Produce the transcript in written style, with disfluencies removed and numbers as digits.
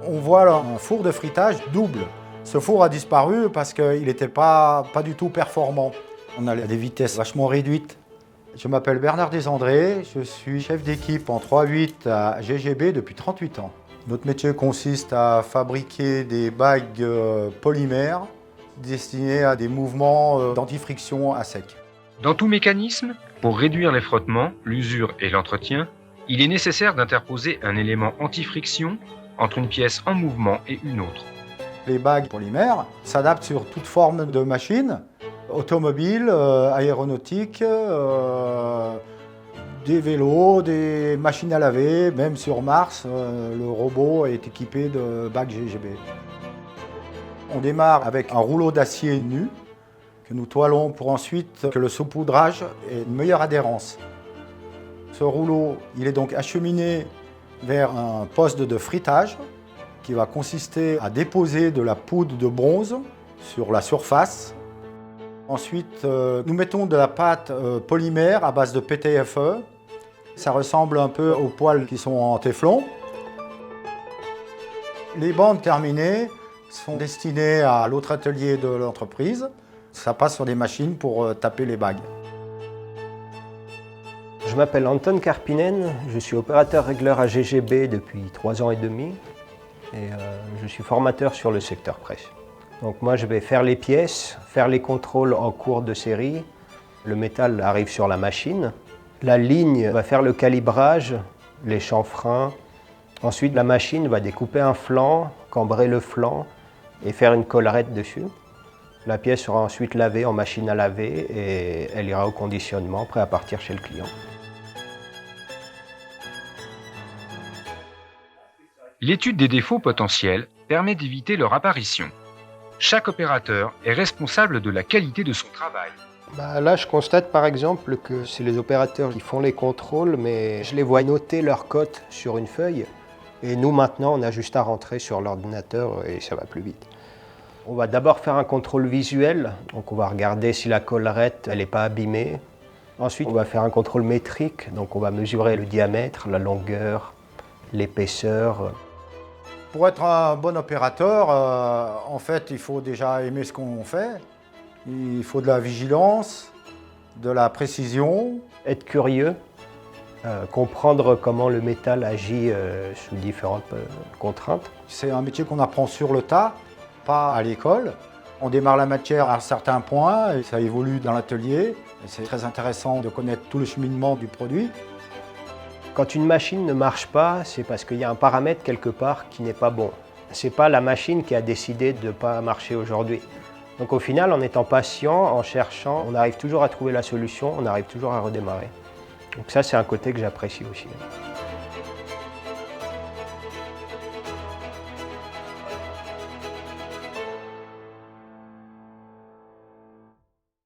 on voit là un four de frittage double. Ce four a disparu parce qu'il n'était pas du tout performant. On a des vitesses vachement réduites. Je m'appelle Bernard Desandré, je suis chef d'équipe en 3-8 à GGB depuis 38 ans. Notre métier consiste à fabriquer des bagues polymères destinées à des mouvements d'antifriction à sec. Dans tout mécanisme, pour réduire les frottements, l'usure et l'entretien, il est nécessaire d'interposer un élément anti-friction entre une pièce en mouvement et une autre. Les bagues polymères s'adaptent sur toute forme de machine, automobile, aéronautique, des vélos, des machines à laver, même sur Mars, le robot est équipé de bagues GGB. On démarre avec un rouleau d'acier nu que nous toilons pour ensuite que le saupoudrage ait une meilleure adhérence. Ce rouleau, il est donc acheminé vers un poste de frittage qui va consister à déposer de la poudre de bronze sur la surface. Ensuite, nous mettons de la pâte polymère à base de PTFE. Ça ressemble un peu aux poêles qui sont en téflon. Les bandes terminées sont destinées à l'autre atelier de l'entreprise. Ça passe sur des machines pour taper les bagues. Je m'appelle Anton Karppinen, je suis opérateur régleur à GGB depuis 3 ans et demi et je suis formateur sur le secteur presse. Donc moi je vais faire les pièces, faire les contrôles en cours de série. Le métal arrive sur la machine. La ligne va faire le calibrage, les chanfreins. Ensuite la machine va découper un flanc, cambrer le flanc et faire une collerette dessus. La pièce sera ensuite lavée en machine à laver et elle ira au conditionnement, prêt à partir chez le client. L'étude des défauts potentiels permet d'éviter leur apparition. Chaque opérateur est responsable de la qualité de son travail. Là, je constate par exemple que c'est les opérateurs qui font les contrôles, mais je les vois noter leur cote sur une feuille. Et nous, maintenant, on a juste à rentrer sur l'ordinateur et ça va plus vite. On va d'abord faire un contrôle visuel. Donc on va regarder si la collerette n'est pas abîmée. Ensuite, on va faire un contrôle métrique. Donc on va mesurer le diamètre, la longueur, l'épaisseur. Pour être un bon opérateur, en fait, il faut déjà aimer ce qu'on fait. Il faut de la vigilance, de la précision. Être curieux, comprendre comment le métal agit sous différentes contraintes. C'est un métier qu'on apprend sur le tas, pas à l'école. On démarre la matière à un certain point et ça évolue dans l'atelier. C'est très intéressant de connaître tout le cheminement du produit. Quand une machine ne marche pas, c'est parce qu'il y a un paramètre quelque part qui n'est pas bon. Ce n'est pas la machine qui a décidé de ne pas marcher aujourd'hui. Donc au final, en étant patient, en cherchant, on arrive toujours à trouver la solution, on arrive toujours à redémarrer. Donc ça, c'est un côté que j'apprécie aussi.